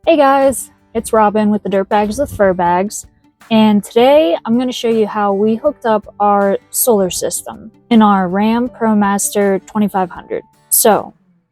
Hey guys, it's Robin with the Dirtbags with Furbags, and today I'm going to show you how we hooked up our solar system in our Ram Promaster 2500. So,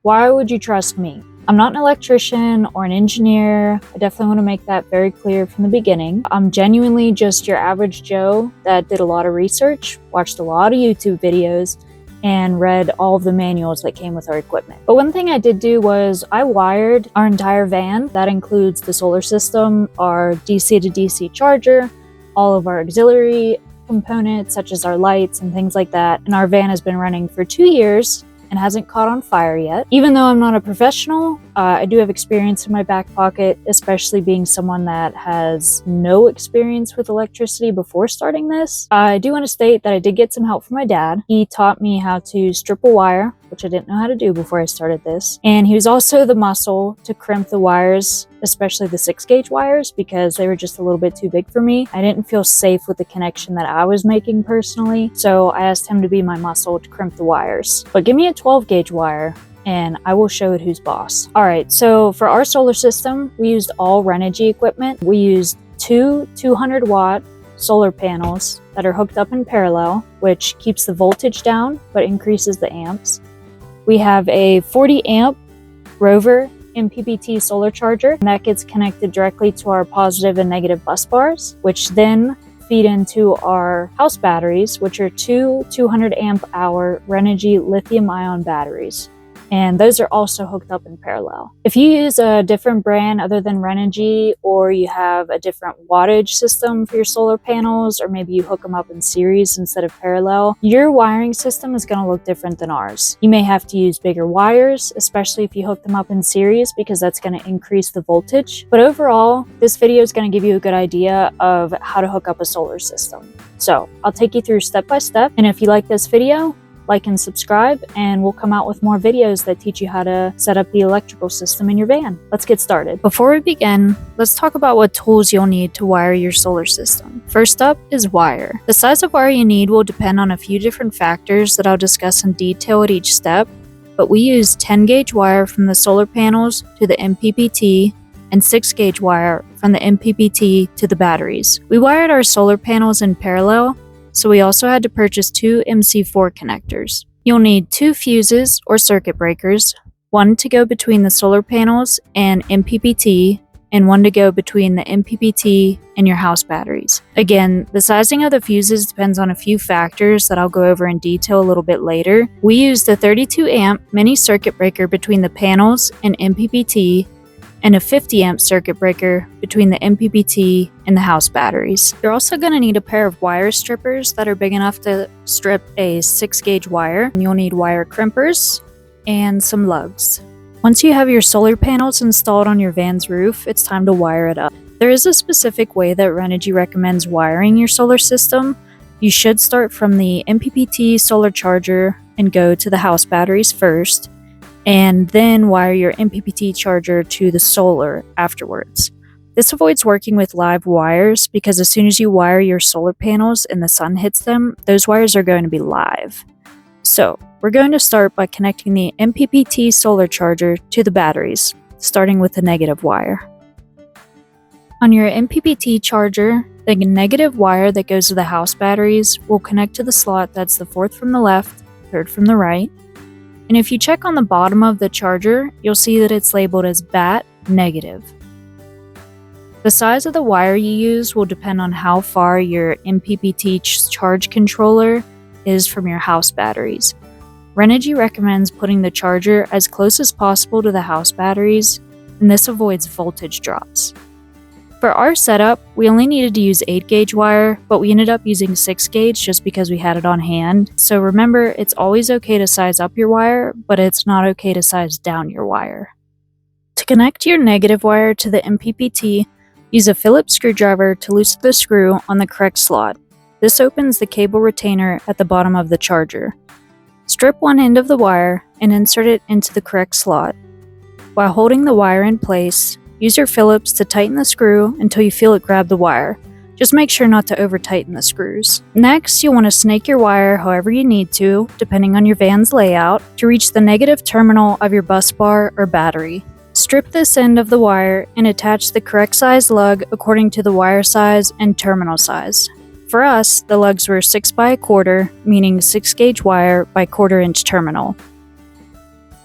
why would you trust me? I'm not an electrician or an engineer. I definitely want to make that very clear from the beginning. I'm genuinely just your average Joe that did a lot of research, watched a lot of YouTube videos, and read all of the manuals that came with our equipment. But one thing I did do was I wired our entire van. That includes the solar system, our DC to DC charger, all of our auxiliary components such as our lights and things like that. And our van has been running for 2 years and hasn't caught on fire yet. Even though I'm not a professional, I do have experience in my back pocket, especially being someone that has no experience with electricity before starting this. I do want to state that I did get some help from my dad. He taught me how to strip a wire, which I didn't know how to do before I started this. And he was also the muscle to crimp the wires, especially the 6-gauge wires, because they were just a little bit too big for me. I didn't feel safe with the connection that I was making personally, so I asked him to be my muscle to crimp the wires. But give me a 12-gauge wire and I will show it who's boss. Alright, so for our solar system, we used all Renogy equipment. We used two 200-watt solar panels that are hooked up in parallel, which keeps the voltage down but increases the amps. We have a 40 amp Rover MPPT solar charger, and that gets connected directly to our positive and negative bus bars, which then feed into our house batteries, which are two 200 amp hour Renogy lithium ion batteries. And those are also hooked up in parallel. If you use a different brand other than Renogy, or you have a different wattage system for your solar panels, or maybe you hook them up in series instead of parallel, your wiring system is going to look different than ours. You may have to use bigger wires, especially if you hook them up in series, because that's going to increase the voltage. But overall, this video is going to give you a good idea of how to hook up a solar system. So I'll take you through step by step. And if you like this video, like and subscribe, and we'll come out with more videos that teach you how to set up the electrical system in your van. Let's get started. Before we begin, let's talk about what tools you'll need to wire your solar system. First up is wire. The size of wire you need will depend on a few different factors that I'll discuss in detail at each step, but we use 10-gauge wire from the solar panels to the MPPT and 6-gauge wire from the MPPT to the batteries. We wired our solar panels in parallel, so we also had to purchase 2 MC4 connectors. You'll need 2 fuses or circuit breakers, one to go between the solar panels and MPPT, and one to go between the MPPT and your house batteries. Again, the sizing of the fuses depends on a few factors that I'll go over in detail a little bit later. We used a 32 amp mini circuit breaker between the panels and MPPT, and a 50 amp circuit breaker between the MPPT and the house batteries. You're also going to need a pair of wire strippers that are big enough to strip a 6-gauge wire. You'll need wire crimpers and some lugs. Once you have your solar panels installed on your van's roof, it's time to wire it up. There is a specific way that Renogy recommends wiring your solar system. You should start from the MPPT solar charger and go to the house batteries first, and then wire your MPPT charger to the solar afterwards. This avoids working with live wires, because as soon as you wire your solar panels and the sun hits them, those wires are going to be live. So we're going to start by connecting the MPPT solar charger to the batteries, starting with the negative wire. On your MPPT charger, the negative wire that goes to the house batteries will connect to the slot that's the 4th from the left, 3rd from the right. And if you check on the bottom of the charger, you'll see that it's labeled as BAT negative. The size of the wire you use will depend on how far your MPPT Charge Controller is from your house batteries. Renogy recommends putting the charger as close as possible to the house batteries, and this avoids voltage drops. For our setup, we only needed to use 8-gauge wire, but we ended up using 6-gauge just because we had it on hand. So remember, it's always okay to size up your wire, but it's not okay to size down your wire. To connect your negative wire to the MPPT, use a Phillips screwdriver to loosen the screw on the correct slot. This opens the cable retainer at the bottom of the charger. Strip one end of the wire and insert it into the correct slot. While holding the wire in place, use your Phillips to tighten the screw until you feel it grab the wire. Just make sure not to over-tighten the screws. Next, you'll want to snake your wire however you need to, depending on your van's layout, to reach the negative terminal of your bus bar or battery. Strip this end of the wire and attach the correct size lug according to the wire size and terminal size. For us, the lugs were 6 by 1/4, meaning 6 gauge wire by 1/4 inch terminal.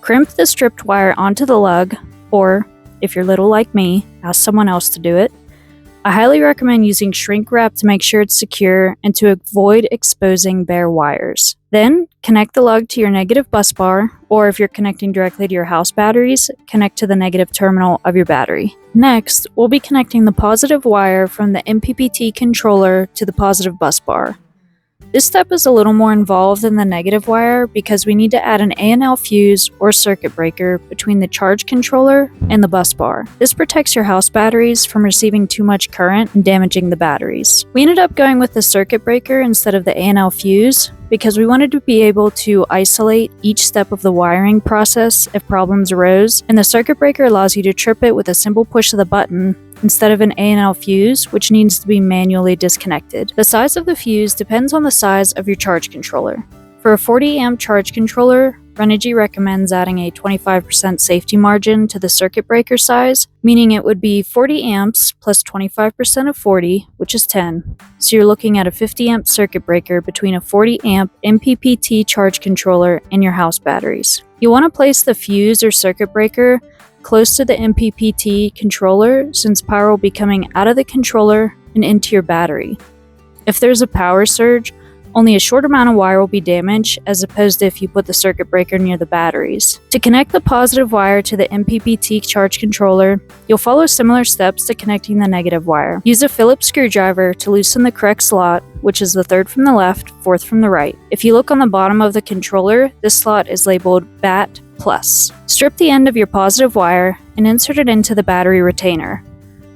Crimp the stripped wire onto the lug, or, if you're little like me, ask someone else to do it. I highly recommend using shrink wrap to make sure it's secure and to avoid exposing bare wires. Then, connect the lug to your negative bus bar, or if you're connecting directly to your house batteries, connect to the negative terminal of your battery. Next, we'll be connecting the positive wire from the MPPT controller to the positive bus bar. This step is a little more involved than the negative wire because we need to add an A&L fuse or circuit breaker between the charge controller and the bus bar. This protects your house batteries from receiving too much current and damaging the batteries. We ended up going with the circuit breaker instead of the A&L fuse because we wanted to be able to isolate each step of the wiring process if problems arose, and the circuit breaker allows you to trip it with a simple push of the button instead of an A&L fuse, which needs to be manually disconnected. The size of the fuse depends on the size of your charge controller. For a 40 amp charge controller, Renogy recommends adding a 25% safety margin to the circuit breaker size, meaning it would be 40 amps plus 25% of 40, which is 10. So you're looking at a 50 amp circuit breaker between a 40 amp MPPT charge controller and your house batteries. You want to place the fuse or circuit breaker close to the MPPT controller since power will be coming out of the controller and into your battery. If there's a power surge, only a short amount of wire will be damaged as opposed to if you put the circuit breaker near the batteries. To connect the positive wire to the MPPT charge controller, you'll follow similar steps to connecting the negative wire. Use a Phillips screwdriver to loosen the correct slot, which is the third from the left, fourth from the right. If you look on the bottom of the controller, this slot is labeled BAT+. Strip the end of your positive wire and insert it into the battery retainer.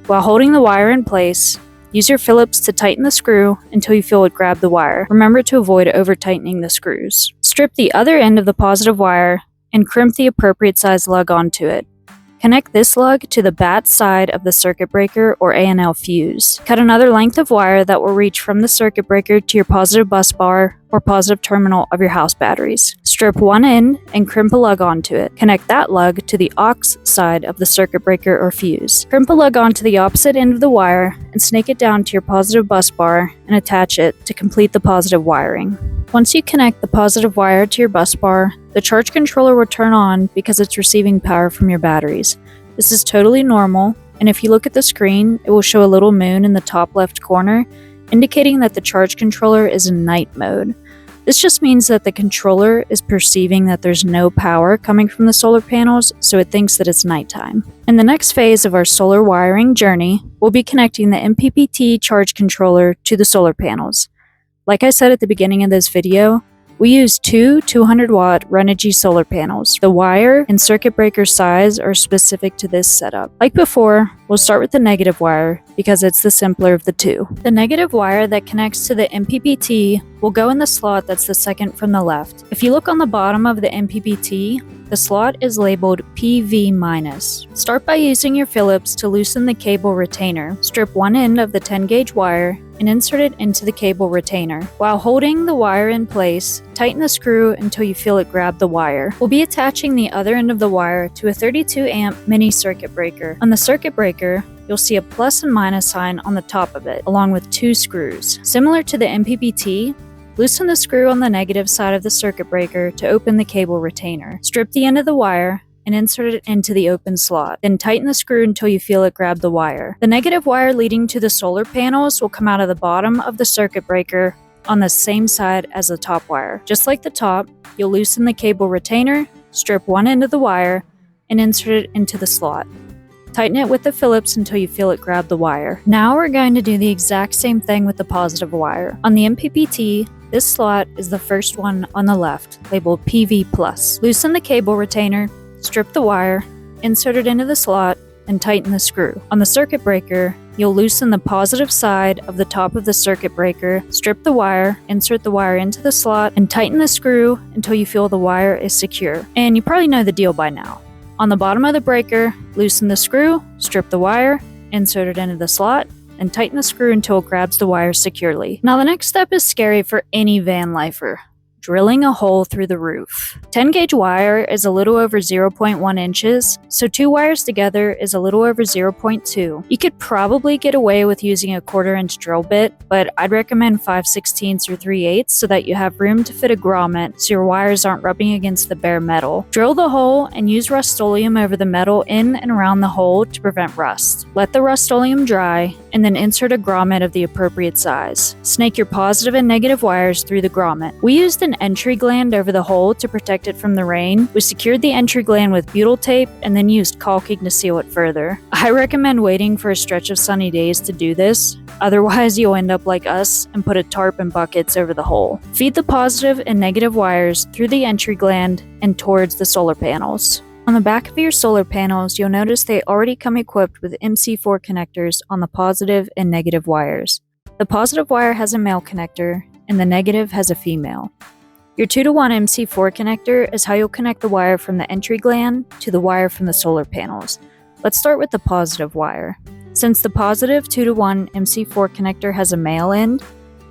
While holding the wire in place, use your Phillips to tighten the screw until you feel it grab the wire. Remember to avoid over-tightening the screws. Strip the other end of the positive wire and crimp the appropriate size lug onto it. Connect this lug to the BAT side of the circuit breaker or A&L fuse. Cut another length of wire that will reach from the circuit breaker to your positive bus bar or positive terminal of your house batteries. Strip one end and crimp a lug onto it. Connect that lug to the aux side of the circuit breaker or fuse. Crimp a lug onto the opposite end of the wire and snake it down to your positive bus bar and attach it to complete the positive wiring. Once you connect the positive wire to your bus bar, the charge controller will turn on because it's receiving power from your batteries. This is totally normal, and if you look at the screen, it will show a little moon in the top left corner, indicating that the charge controller is in night mode. This just means that the controller is perceiving that there's no power coming from the solar panels, so it thinks that it's nighttime. In the next phase of our solar wiring journey, we'll be connecting the MPPT Charge Controller to the solar panels. Like I said at the beginning of this video, we use two 200-watt Renogy solar panels. The wire and circuit breaker size are specific to this setup. Like before, we'll start with the negative wire because it's the simpler of the two. The negative wire that connects to the MPPT will go in the slot that's the second from the left. If you look on the bottom of the MPPT, the slot is labeled PV-. Start by using your Phillips to loosen the cable retainer. Strip one end of the 10-gauge wire and insert it into the cable retainer. While holding the wire in place, tighten the screw until you feel it grab the wire. We'll be attaching the other end of the wire to a 32 amp mini circuit breaker. On the circuit breaker, you'll see a plus and minus sign on the top of it, along with two screws. Similar to the MPPT, loosen the screw on the negative side of the circuit breaker to open the cable retainer. Strip the end of the wire and insert it into the open slot. Then tighten the screw until you feel it grab the wire. The negative wire leading to the solar panels will come out of the bottom of the circuit breaker on the same side as the top wire. Just like the top, you'll loosen the cable retainer, strip one end of the wire, and insert it into the slot. Tighten it with the Phillips until you feel it grab the wire. Now we're going to do the exact same thing with the positive wire. On the MPPT, this slot is the first one on the left, labeled PV+. Loosen the cable retainer, strip the wire, insert it into the slot, and tighten the screw. On the circuit breaker, you'll loosen the positive side of the top of the circuit breaker, strip the wire, insert the wire into the slot, and tighten the screw until you feel the wire is secure. And you probably know the deal by now. On the bottom of the breaker, loosen the screw, strip the wire, insert it into the slot, and tighten the screw until it grabs the wire securely. Now the next step is scary for any van lifer. drilling a hole through the roof. 10 gauge wire is a little over 0.1 inches, so 2 wires together is a little over 0.2. You could probably get away with using a 1/4 inch drill bit, but I'd recommend 5/16 or 3/8 so that you have room to fit a grommet so your wires aren't rubbing against the bare metal. Drill the hole and use Rust-Oleum over the metal in and around the hole to prevent rust. Let the Rust-Oleum dry and then insert a grommet of the appropriate size. Snake your positive and negative wires through the grommet. We used an entry gland over the hole to protect it from the rain. We secured the entry gland with butyl tape and then used caulking to seal it further. I recommend waiting for a stretch of sunny days to do this, otherwise you'll end up like us and put a tarp and buckets over the hole. Feed the positive and negative wires through the entry gland and towards the solar panels. On the back of your solar panels, you'll notice they already come equipped with MC4 connectors on the positive and negative wires. The positive wire has a male connector and the negative has a female. Your 2-to-1 MC4 connector is how you'll connect the wire from the entry gland to the wire from the solar panels. Let's start with the positive wire. Since the positive 2-to-1 MC4 connector has a male end,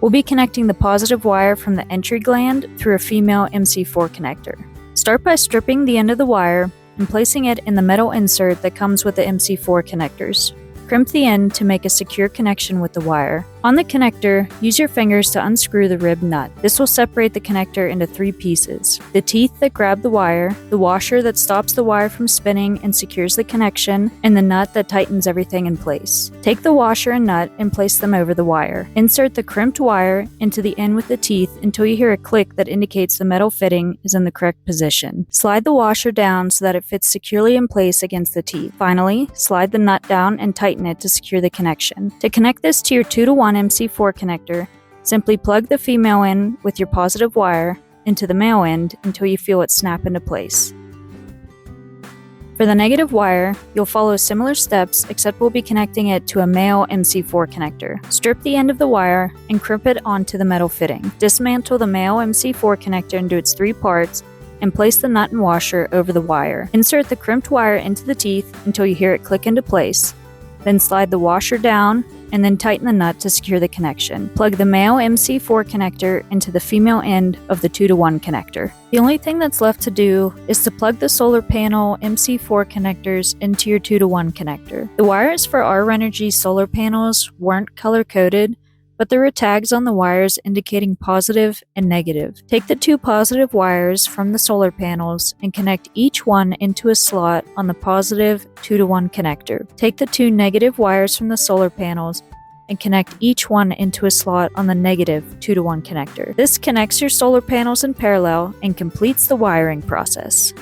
we'll be connecting the positive wire from the entry gland through a female MC4 connector. Start by stripping the end of the wire and placing it in the metal insert that comes with the MC4 connectors. Crimp the end to make a secure connection with the wire. On the connector, use your fingers to unscrew the rib nut. This will separate the connector into 3 pieces: the teeth that grab the wire, the washer that stops the wire from spinning and secures the connection, and the nut that tightens everything in place. Take the washer and nut and place them over the wire. Insert the crimped wire into the end with the teeth until you hear a click that indicates the metal fitting is in the correct position. Slide the washer down so that it fits securely in place against the teeth. Finally, slide the nut down and tighten it to secure the connection. To connect this to your 2-to-1 MC4 connector, simply plug the female end with your positive wire into the male end until you feel it snap into place. For the negative wire, you'll follow similar steps except we'll be connecting it to a male MC4 connector. Strip the end of the wire and crimp it onto the metal fitting. Dismantle the male MC4 connector into its 3 parts and place the nut and washer over the wire. Insert the crimped wire into the teeth until you hear it click into place. Then slide the washer down and then tighten the nut to secure the connection. Plug the male MC4 connector into the female end of the 2-to-1 connector. The only thing that's left to do is to plug the solar panel MC4 connectors into your 2-to-1 connector. The wires for our Renogy solar panels weren't color-coded, but there were tags on the wires indicating positive and negative. Take the 2 positive wires from the solar panels and connect each one into a slot on the positive 2-to-1 connector. Take the 2 negative wires from the solar panels and connect each one into a slot on the negative 2-to-1 connector. This connects your solar panels in parallel and completes the wiring process.